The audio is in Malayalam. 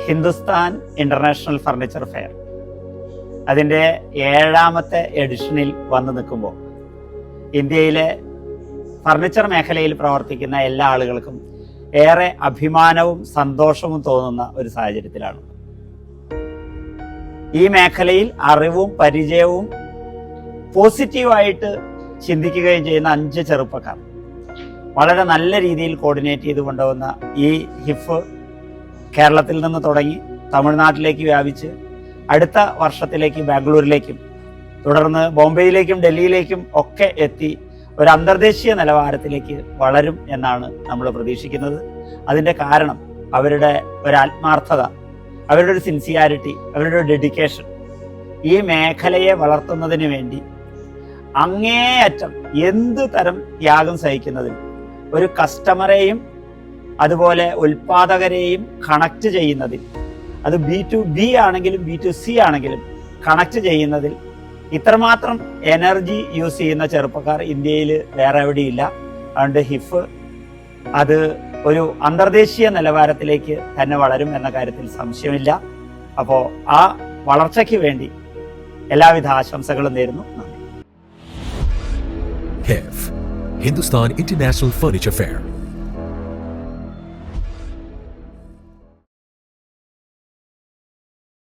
ഹിന്ദുസ്ഥാൻ ഇൻ്റർനാഷണൽ ഫർണിച്ചർ ഫെയർ അതിൻ്റെ 7ാമത്തെ എഡിഷനിൽ വന്നു നിൽക്കുമ്പോൾ ഇന്ത്യയിലെ ഫർണിച്ചർ മേഖലയിൽ പ്രവർത്തിക്കുന്ന എല്ലാ ആളുകൾക്കും ഏറെ അഭിമാനവും സന്തോഷവും തോന്നുന്ന ഒരു സാഹചര്യത്തിലാണ്. ഈ മേഖലയിൽ അറിവും പരിചയവും പോസിറ്റീവായിട്ട് ചിന്തിക്കുകയും ചെയ്യുന്ന 5 ചെറുപ്പക്കാർ വളരെ നല്ല രീതിയിൽ കോർഡിനേറ്റ് ചെയ്ത് കൊണ്ടുവന്ന ഈ ഹിഫ് കേരളത്തിൽ നിന്ന് തുടങ്ങി തമിഴ്നാട്ടിലേക്ക് വ്യാപിച്ച് അടുത്ത വർഷത്തിലേക്ക് ബാംഗ്ലൂരിലേക്കും തുടർന്ന് ബോംബെയിലേക്കും ഡൽഹിയിലേക്കും ഒക്കെ എത്തി ഒരു അന്തർദേശീയ നിലവാരത്തിലേക്ക് വളരും എന്നാണ് നമ്മൾ പ്രതീക്ഷിക്കുന്നത്. അതിൻ്റെ കാരണം അവരുടെ ഒരു ആത്മാർത്ഥത, അവരുടെ ഒരു സിൻസിയാരിറ്റി, അവരുടെ ഒരു ഡെഡിക്കേഷൻ. ഈ മേഖലയെ വളർത്തുന്നതിന് വേണ്ടി അങ്ങേയറ്റം എന്ത് തരം ത്യാഗം സഹിക്കുന്നതിന് ഒരു കസ്റ്റമറെയും അതുപോലെ ഉൽപാദകരെയും കണക്ട് ചെയ്യുന്നതിൽ, അത് B2B ആണെങ്കിലും B2C ആണെങ്കിലും കണക്ട് ചെയ്യുന്നതിൽ ഇത്രമാത്രം എനർജി യൂസ് ചെയ്യുന്ന ചെറുപ്പക്കാർ ഇന്ത്യയിൽ വേറെ എവിടെയില്ല. അതുകൊണ്ട് ഹിഫ് അത് ഒരു അന്തർദേശീയ നിലവാരത്തിലേക്ക് തന്നെ വളരും എന്ന കാര്യത്തിൽ സംശയമില്ല. അപ്പോൾ ആ വളർച്ചയ്ക്ക് വേണ്ടി എല്ലാവിധ ആശംസകളും നേരുന്നു. നന്ദി. HIF, Hindustan International Furniture Fair.